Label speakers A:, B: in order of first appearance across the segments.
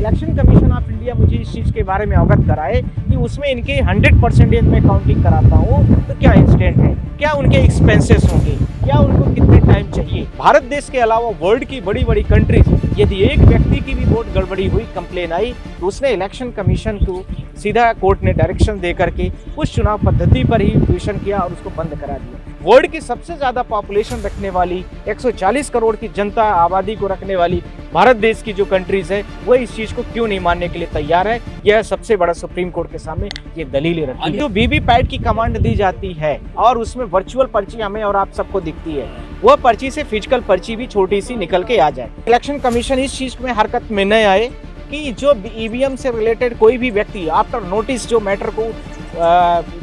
A: Election commission of India मुझे इस चीज़ के बारे में अवगत कराए कि उसमें इनके 100% में काउंटिंग कराता हूँ तो क्या इंस्टेंट है, क्या उनके एक्सपेंसेस होंगे, क्या उनको कितने टाइम चाहिए। भारत देश के अलावा वर्ल्ड की बड़ी बड़ी कंट्रीज, यदि एक व्यक्ति की भी वोट गड़बड़ी हुई, कंप्लेन आई, तो उसने इलेक्शन कमीशन को सीधा कोर्ट ने डायरेक्शन दे करके उस चुनाव पद्धति पर ही ट्यूशन किया और उसको बंद करा दिया। वर्ल्ड की सबसे ज्यादा पॉपुलेशन रखने वाली 140 करोड़ की जनता आबादी को रखने वाली भारत देश की जो कंट्रीज है वो इस चीज को क्यों नहीं मानने के लिए तैयार है, यह सबसे बड़ा सुप्रीम कोर्ट के सामने ये दलीलें रखी है। जो वीवीपैट की कमांड दी जाती है और उसमें वर्चुअल पर्ची हमें और आप सबको दिखती है, वह पर्ची से फिजिकल पर्ची भी छोटी सी निकल के आ जाए। इलेक्शन कमीशन इस चीज में हरकत में न आए कि जो ईवीएम से रिलेटेड कोई भी व्यक्ति आफ्टर नोटिस जो मैटर को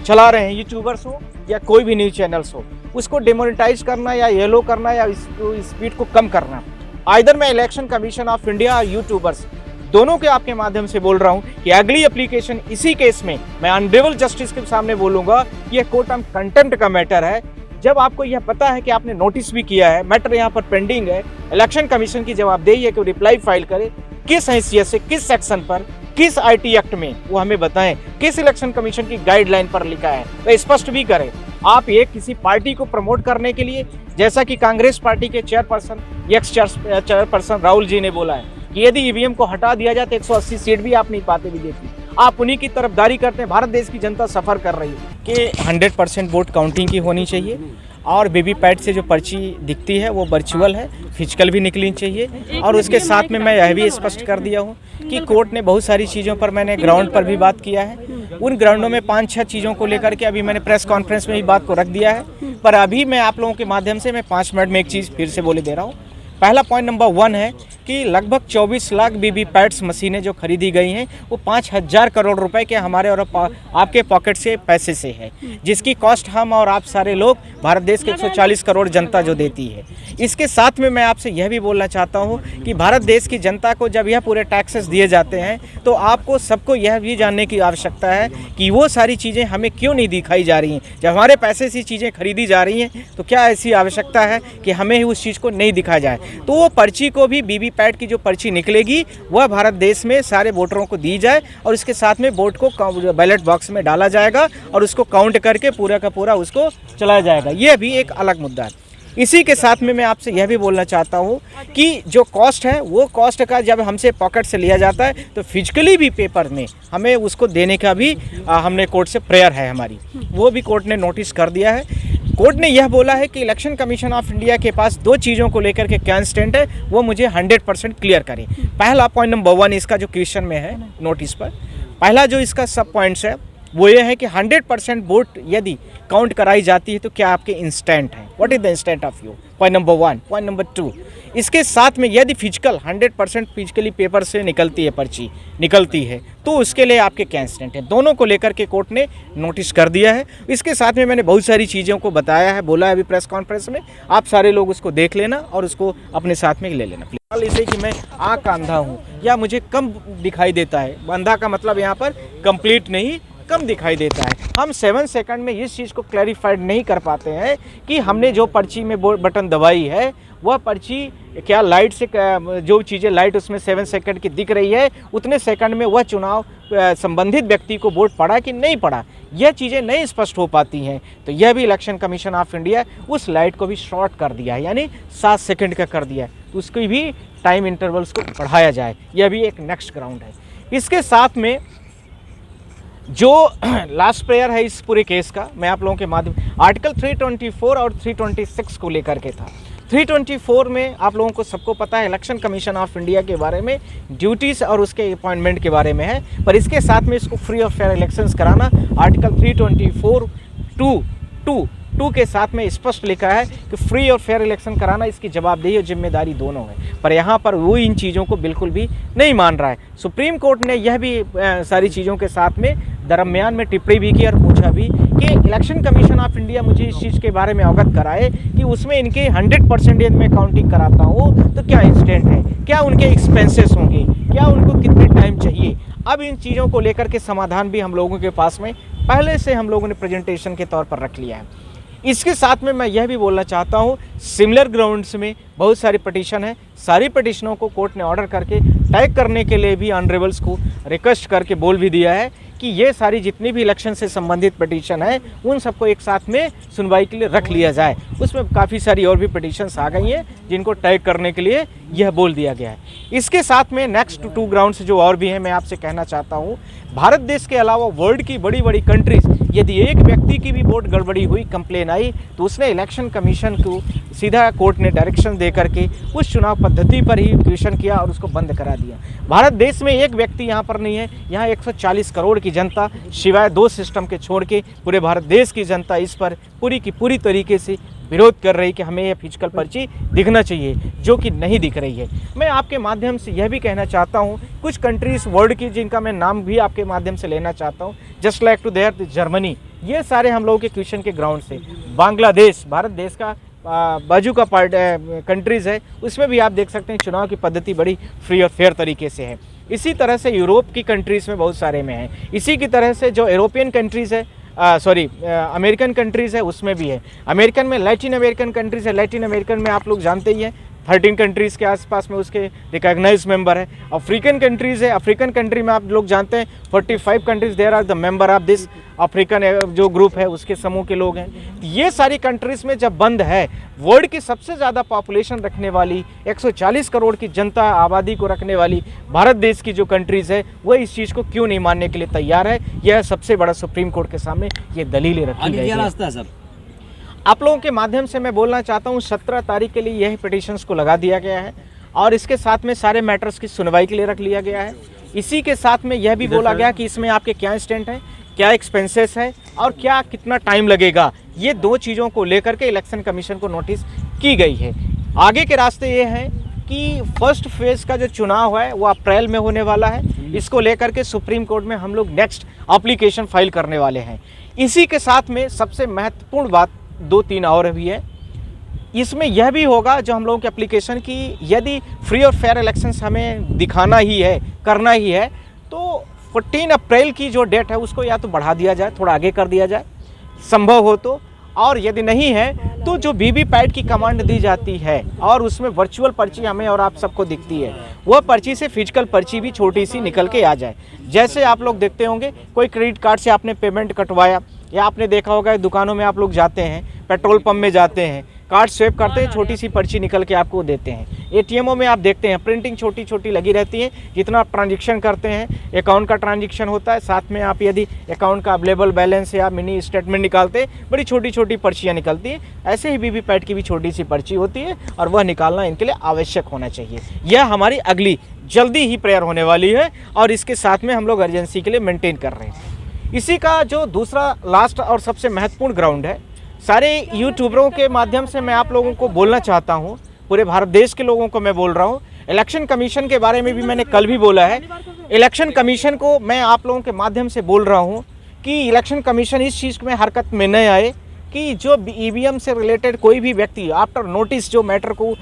A: चला रहे हैं, यूट्यूबर्स हो या कोई भी न्यूज चैनल्स हो, उसको डिमोनेटाइज करना या येलो करना या स्पीड को कम करना। आइदर मैं इलेक्शन कमीशन ऑफ इंडिया और यूट्यूबर्स दोनों के आपके माध्यम से बोल रहा हूं कि अगली एप्लीकेशन इसी केस में मैं ऑनरेबल जस्टिस के सामने बोलूंगा कि यह कोर्ट ऑफ कंटेम्प्ट का मैटर है। जब आपको यह पता है कि आपने नोटिस भी किया है, मैटर यहाँ पर पेंडिंग है, इलेक्शन कमीशन की जवाबदेही है कि रिप्लाई फाइल करे, किस हैसियत से, किस सेक्शन पर, किस आईटी एक्ट में, वो हमें बताएं, किस इलेक्शन कमीशन की गाइडलाइन पर लिखा है, तो स्पष्ट भी करें। आप ये किसी पार्टी को प्रमोट करने के लिए, जैसा कि कांग्रेस पार्टी के chairperson, x chairperson Rahul ji ने बोला है कि यदि ईवीएम को हटा दिया जाए तो 180 सीट भी आप नहीं पाते बीजेपी, आप उन्हीं की तरफदारी करते हैं। भारत देश की जनता सफर कर रही है कि 100% वोट काउंटिंग की होनी चाहिए और वीवीपैट से जो पर्ची दिखती है वो वर्चुअल है, फिजिकल भी निकलनी चाहिए। और उसके साथ में मैं यह भी स्पष्ट कर दिया हूँ कि कोर्ट ने बहुत सारी चीज़ों पर, मैंने ग्राउंड पर भी बात किया है, उन ग्राउंडों में 5-6 चीज़ों को लेकर के अभी मैंने प्रेस कॉन्फ्रेंस में ही बात को रख दिया है। पर अभी मैं आप लोगों के माध्यम से मैं 5 मिनट में एक चीज़ फिर से बोले दे रहा हूँ। पहला पॉइंट नंबर 1 है कि लगभग 24 लाख वीवीपैट्स मशीनें जो खरीदी गई हैं वो 5,000 करोड़ रुपए के हमारे और आपके पॉकेट से पैसे से है, जिसकी कॉस्ट हम और आप सारे लोग भारत देश के 140 करोड़ जनता जो देती है। इसके साथ में मैं आपसे यह भी बोलना चाहता हूं कि भारत देश की जनता को जब यह पूरे टैक्सेस दिए जाते हैं तो आपको सबको यह भी जानने की आवश्यकता है कि वो सारी चीज़ें हमें क्यों नहीं दिखाई जा रही हैं। जब हमारे पैसे से चीज़ें खरीदी जा रही हैं तो क्या ऐसी आवश्यकता है कि हमें उस चीज़ को नहीं दिखाया जाए। तो वो पर्ची को भी वीवीपैट की जो पर्ची निकलेगी वह भारत देश में सारे वोटरों को दी जाए और इसके साथ में वोट को बैलेट बॉक्स में डाला जाएगा और उसको काउंट करके पूरा का पूरा उसको चलाया जाएगा। यह भी एक अलग मुद्दा है। इसी के साथ में मैं आपसे यह भी बोलना चाहता हूँ कि जो कॉस्ट है वो कॉस्ट का जब हमसे पॉकेट से लिया जाता है तो फिजिकली भी पेपर में हमें उसको देने का भी हमने कोर्ट से प्रेयर है हमारी, वो भी कोर्ट ने नोटिस कर दिया है। कोर्ट ने यह बोला है कि इलेक्शन कमीशन ऑफ इंडिया के पास 2 चीज़ों को लेकर के क्या स्टैंड है वो मुझे 100% क्लियर करें। पहला पॉइंट नंबर 1 इसका जो क्वेश्चन में है नोटिस पर, पहला जो इसका सब पॉइंट्स है वो ये है कि 100% वोट यदि काउंट कराई जाती है तो क्या आपके इंस्टेंट है, what is the instant of you, point number 1। Point number 2, इसके साथ में यदि फिजिकल 100% फिजिकली पेपर से निकलती है, पर्ची निकलती है, तो उसके लिए आपके क्या इंस्टेंट है। दोनों को लेकर के कोर्ट ने नोटिस कर दिया है। इसके साथ में मैंने बहुत सारी चीज़ों को बताया है, बोला है अभी प्रेस कॉन्फ्रेंस में, आप सारे लोग उसको देख लेना और उसको अपने साथ में ले लेना। फिलहाल इसे कि मैं आँख का अंधा हूँ या मुझे कम दिखाई देता है, अंधा का मतलब यहाँ पर कंप्लीट नहीं, कम दिखाई देता है। हम 7 सेकंड में इस चीज़ को क्लैरिफाइड नहीं कर पाते हैं कि हमने जो पर्ची में बटन दबाई है वह पर्ची क्या लाइट से, जो चीज़ें लाइट उसमें 7 सेकंड की दिख रही है उतने सेकंड में वह चुनाव संबंधित व्यक्ति को वोट पड़ा कि नहीं पड़ा, यह चीज़ें नहीं स्पष्ट हो पाती हैं। तो यह भी इलेक्शन कमीशन ऑफ इंडिया उस लाइट को भी शॉर्ट कर दिया है, यानी 7 सेकंड का कर दिया है, तो उसकी भी टाइम इंटरवल्स को बढ़ाया जाए, यह भी एक नेक्स्ट ग्राउंड है। इसके साथ में जो लास्ट प्रेयर है इस पूरे केस का, मैं आप लोगों के माध्यम, आर्टिकल 324 और 326 को लेकर के था। 324 में आप लोगों को सबको पता है इलेक्शन कमीशन ऑफ इंडिया के बारे में, ड्यूटीज़ और उसके अपॉइंटमेंट के बारे में है, पर इसके साथ में इसको फ्री और फेयर इलेक्शंस कराना आर्टिकल 324(2) के साथ में स्पष्ट लिखा है कि फ्री और फेयर इलेक्शन कराना इसकी जवाबदेही और जिम्मेदारी दोनों है। पर यहाँ पर वो इन चीज़ों को बिल्कुल भी नहीं मान रहा है। सुप्रीम कोर्ट ने यह भी सारी चीज़ों के साथ में दरम्यान में टिप्पणी भी की और पूछा भी कि इलेक्शन कमीशन ऑफ इंडिया मुझे इस चीज़ के बारे में अवगत कराए कि उसमें इनके 100% में काउंटिंग कराता हूँ तो क्या इंस्टेंट है, क्या उनके एक्सपेंसेस होंगे, क्या उनको कितने टाइम चाहिए। अब इन चीज़ों को लेकर के समाधान भी हम लोगों के पास में पहले से हम लोगों ने प्रेजेंटेशन के तौर पर रख लिया है। इसके साथ में मैं यह भी बोलना चाहता हूँ, सिमिलर ग्राउंड्स में बहुत सारी पटिशन है, सारी पटिशनों को कोर्ट ने ऑर्डर करके टैग करने के लिए भी ऑनरेबल्स को रिक्वेस्ट करके बोल भी दिया है कि ये सारी जितनी भी इलेक्शन से संबंधित पिटीशन है उन सबको एक साथ में सुनवाई के लिए रख लिया जाए। उसमें काफ़ी सारी और भी पिटीशंस आ गई हैं जिनको टैग करने के लिए यह बोल दिया गया है। इसके साथ में नेक्स्ट 2 ग्राउंड्स जो और भी हैं, मैं आपसे कहना चाहता हूँ, भारत देश के अलावा वर्ल्ड की बड़ी बड़ी कंट्रीज, यदि एक व्यक्ति की भी वोट गड़बड़ी हुई, कंप्लेन आई, तो उसने इलेक्शन कमीशन को सीधा कोर्ट ने डायरेक्शन दे करके उस चुनाव पद्धति पर ही क्वेश्चन किया और उसको बंद करा दिया। भारत देश में एक व्यक्ति यहाँ पर नहीं है, यहाँ 140 करोड़ की जनता सिवाय 2 सिस्टम के छोड़ के पूरे भारत देश की जनता इस पर पूरी की पूरी तरीके से विरोध कर रही कि हमें यह फिजिकल पर्ची दिखना चाहिए, जो कि नहीं दिख रही है। मैं आपके माध्यम से यह भी कहना चाहता हूँ, कुछ कंट्रीज वर्ल्ड की जिनका मैं नाम भी आपके माध्यम से लेना चाहता हूँ, just like to there Germany, ये सारे हम लोगों के क्वेश्चन के ग्राउंड से। बांग्लादेश, भारत देश का बाजू का पार्ट कंट्रीज़ है, उसमें भी आप देख सकते हैं चुनाव की पद्धति बड़ी फ्री और फेयर तरीके से है। इसी तरह से यूरोप की कंट्रीज़ में बहुत सारे में है। इसी की तरह से जो यूरोपियन कंट्रीज़ है, अमेरिकन कंट्रीज़ है, उसमें भी है। अमेरिकन में लैटिन अमेरिकन कंट्रीज़ है। लैटिन अमेरिकन में आप लोग जानते ही हैं 13 कंट्रीज़ के आसपास में उसके रिकॉग्नाइज मेंबर है। अफ्रीकन कंट्रीज़ है, अफ्रीकन कंट्री में आप लोग जानते हैं 45 countries there are the member of this African जो ग्रुप है उसके समूह के लोग हैं। ये सारी कंट्रीज़ में जब बंद है, वर्ल्ड की सबसे ज़्यादा पॉपुलेशन रखने वाली 140 करोड़ की जनता आबादी को रखने वाली भारत देश की जो कंट्रीज़ है, वो इस चीज़ को क्यों नहीं मानने के लिए तैयार है? यह सबसे बड़ा सुप्रीम कोर्ट के सामने ये दलीलें रखी गई है। आप लोगों के माध्यम से मैं बोलना चाहता हूँ, 17 तारीख के लिए यह पिटीशंस को लगा दिया गया है और इसके साथ में सारे मैटर्स की सुनवाई के लिए रख लिया गया है। इसी के साथ में यह भी बोला गया कि इसमें आपके क्या स्टैंड है, क्या एक्सपेंसेस है और क्या कितना टाइम लगेगा। ये 2 चीज़ों को लेकर के इलेक्शन कमीशन को नोटिस की गई है। आगे के रास्ते ये हैं कि फर्स्ट फेज़ का जो चुनाव है वो अप्रैल में होने वाला है। इसको लेकर के सुप्रीम कोर्ट में हम लोग नेक्स्ट एप्लीकेशन फाइल करने वाले हैं। इसी के साथ में सबसे महत्वपूर्ण बात 2-3 और भी है। इसमें यह भी होगा जो हम लोगों की एप्लीकेशन की, यदि फ्री और फेयर इलेक्शंस हमें दिखाना ही है, करना ही है, तो 14 अप्रैल की जो डेट है उसको या तो बढ़ा दिया जाए, थोड़ा आगे कर दिया जाए संभव हो तो, और यदि नहीं है तो जो वीवीपैट की कमांड दी जाती है और उसमें वर्चुअल पर्ची हमें और आप सबको दिखती है, वह पर्ची से फिजिकल पर्ची भी छोटी सी निकल के आ जाए। जैसे आप लोग देखते होंगे, कोई क्रेडिट कार्ड से आपने पेमेंट कटवाया, या आपने देखा होगा दुकानों में आप लोग जाते हैं, पेट्रोल पंप में जाते हैं, कार्ड स्वेप करते हैं, छोटी सी पर्ची निकल के आपको देते हैं। एटीएमओ में आप देखते हैं प्रिंटिंग छोटी छोटी लगी रहती है, जितना आप ट्रांजेक्शन करते हैं अकाउंट का ट्रांजेक्शन होता है, साथ में आप यदि अकाउंट का अवेलेबल बैलेंस या मिनी स्टेटमेंट निकालते हैं, बड़ी छोटी छोटी पर्चियाँ निकलती हैं। ऐसे ही वीवीपैट की भी छोटी सी पर्ची होती है और वह निकालना इनके लिए आवश्यक होना चाहिए। यह हमारी अगली जल्दी ही प्रेयर होने वाली है और इसके साथ में हम लोग अर्जेंसी के लिए मेंटेन कर रहे हैं। इसी का जो दूसरा लास्ट और सबसे महत्वपूर्ण ग्राउंड है, सारे यूट्यूबरों के माध्यम से मैं आप लोगों को बोलना चाहता हूं, पूरे भारत देश के लोगों को मैं बोल रहा हूं, इलेक्शन कमीशन के बारे में भी मैंने कल भी बोला है। इलेक्शन कमीशन को मैं आप लोगों के माध्यम से बोल रहा हूं कि इलेक्शन कमीशन इस चीज़ में हरकत में न आए कि जो ईवीएम से रिलेटेड कोई भी व्यक्ति आफ्टर नोटिस जो मैटर को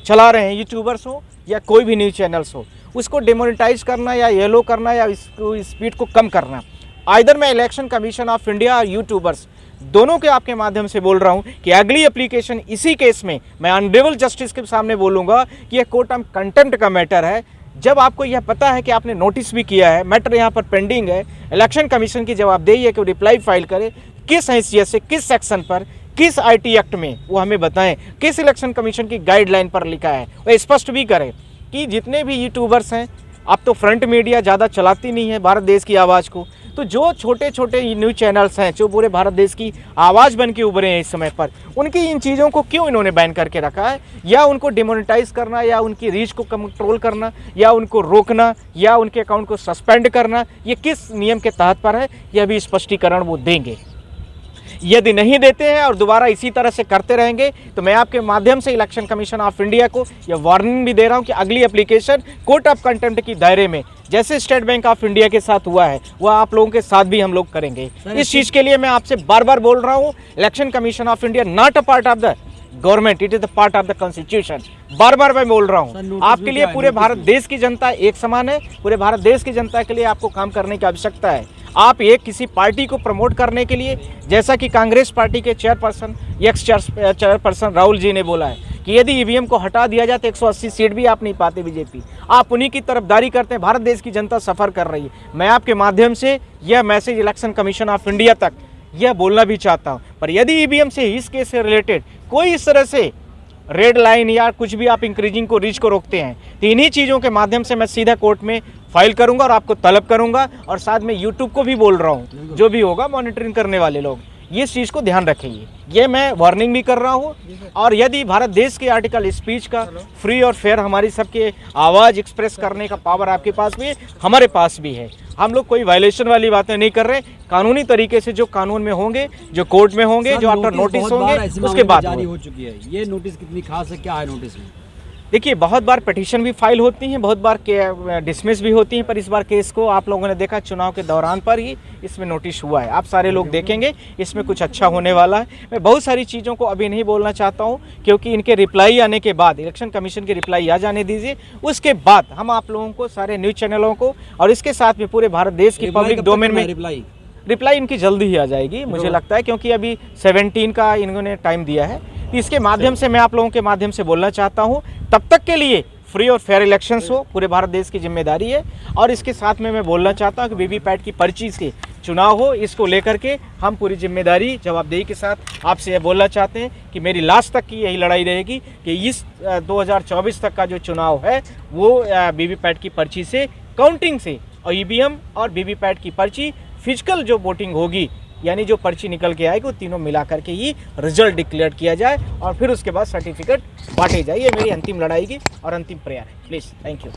A: चला रहे हैं, यूट्यूबर्स हो या कोई भी न्यूज़ चैनल्स हो, उसको डिमोनेटाइज करना या येलो करना या इसको स्पीड को कम करना। आइदर मैं इलेक्शन कमीशन ऑफ इंडिया और यूट्यूबर्स दोनों के आपके माध्यम से बोल रहा हूं कि अगली एप्लीकेशन इसी केस में मैं ऑनरेबल जस्टिस के सामने बोलूंगा कि यह कोर्ट ऑफ कंटेम्प्ट का मैटर है। जब आपको यह पता है कि आपने नोटिस भी किया है, मैटर यहाँ पर पेंडिंग है, इलेक्शन कमीशन की जवाबदेही है कि वो रिप्लाई फाइल करे, किस हैसियत से, किस सेक्शन पर, किस आईटी एक्ट में, वो हमें बताएं, किस इलेक्शन कमीशन की गाइडलाइन पर लिखा है, वो स्पष्ट भी करें कि जितने भी यूट्यूबर्स हैं, अब तो फ्रंट मीडिया ज़्यादा चलाती नहीं है भारत देश की आवाज़ को, तो जो छोटे छोटे न्यूज़ चैनल्स हैं जो पूरे भारत देश की आवाज़ बन के उभरे हैं इस समय पर, उनकी इन चीज़ों को क्यों इन्होंने बैन करके रखा है, या उनको डिमोनेटाइज करना, या उनकी रीच को कंट्रोल करना, या उनको रोकना, या उनके अकाउंट को सस्पेंड करना, ये किस नियम के तहत पर है, यह भी स्पष्टीकरण वो देंगे। यदि नहीं देते हैं और दोबारा इसी तरह से करते रहेंगे तो मैं आपके माध्यम से इलेक्शन कमीशन ऑफ इंडिया को यह वार्निंग भी दे रहा हूं कि अगली एप्लीकेशन कोर्ट ऑफ कंटेम्प्ट की दायरे में, जैसे स्टेट बैंक ऑफ इंडिया के साथ हुआ है, वह आप लोगों के साथ भी हम लोग करेंगे। इस चीज़ के लिए मैं आपसे बार बार बोल रहा हूँ, election commission of India not a part of the government, it is the part of the constitution. बार बार मैं बोल रहा हूँ, आपके लिए पूरे भारत देश की जनता एक समान है, पूरे भारत देश की जनता के लिए आपको काम करने की आवश्यकता है। आप एक किसी पार्टी को प्रमोट करने के लिए, जैसा कि कांग्रेस पार्टी के chairperson, x chairperson Rahul ji ने बोला है कि यदि ईवीएम को हटा दिया जाए तो 180 सीट भी आप नहीं पाते बीजेपी। आप उन्हीं की तरफदारी करते हैं। भारत देश की जनता सफ़र कर रही है। मैं आपके माध्यम से यह message election commission of India तक यह बोलना भी चाहता हूँ, पर यदि ईवीएम से इस केस से रिलेटेड कोई इस तरह से रेड लाइन या कुछ भी आप इंक्रीजिंग को रीच को रोकते हैं तो इन्हीं चीज़ों के माध्यम से मैं सीधा कोर्ट में फाइल करूंगा और आपको तलब करूंगा। और साथ में यूट्यूब को भी बोल रहा हूं, जो भी होगा मॉनिटरिंग करने वाले लोग ये इस चीज़ को ध्यान रखेंगे। ये मैं वार्निंग भी कर रहा हूं। और यदि भारत देश के आर्टिकल स्पीच का फ्री और फेयर हमारी सबके आवाज़ एक्सप्रेस करने का पावर आपके पास भी है, हमारे पास भी है। हम लोग कोई वायलेशन वाली बातें नहीं कर रहे। कानूनी तरीके से जो कानून में होंगे, जो कोर्ट में होंगे, जो आफ्टर नोटिस होंगे उसके बाद
B: जारी हो चुकी है। ये नोटिस कितनी खास है, क्या है नोटिस में?
A: देखिए, बहुत बार पिटीशन भी फाइल होती हैं, बहुत बार डिसमिस भी होती हैं, पर इस बार केस को आप लोगों ने देखा चुनाव के दौरान पर ही इसमें नोटिस हुआ है। आप सारे लोग देखेंगे इसमें कुछ अच्छा होने वाला है। मैं बहुत सारी चीज़ों को अभी नहीं बोलना चाहता हूं, क्योंकि इनके रिप्लाई आने के बाद, इलेक्शन कमीशन की रिप्लाई आ जाने दीजिए, उसके बाद हम आप लोगों को, सारे न्यूज़ चैनलों को और इसके साथ में पूरे भारत देश की पब्लिक डोमेन में रिप्लाई इनकी जल्दी ही आ जाएगी मुझे लगता है, क्योंकि अभी 17 का इन्होंने टाइम दिया है। इसके माध्यम से मैं आप लोगों के माध्यम से बोलना चाहता हूं, तब तक के लिए फ्री और फेयर इलेक्शंस हो, पूरे भारत देश की जिम्मेदारी है। और इसके साथ में मैं बोलना चाहता हूं कि वीवीपैट की पर्ची से चुनाव हो, इसको लेकर के हम पूरी जिम्मेदारी जवाबदेही के साथ आपसे यह बोलना चाहते हैं कि मेरी लास्ट तक की यही लड़ाई रहेगी कि इस 2024 तक का जो चुनाव है वो वीवीपैट की पर्ची से, काउंटिंग से, और ईवीएम और वीवीपैट की पर्ची, फिजिकल जो वोटिंग होगी यानी जो पर्ची निकल के आएगी, वो तीनों मिला करके ही रिजल्ट डिक्लेयर किया जाए और फिर उसके बाद सर्टिफिकेट बांटे जाए। ये मेरी अंतिम लड़ाई की और अंतिम प्रयास है। Please, thank you.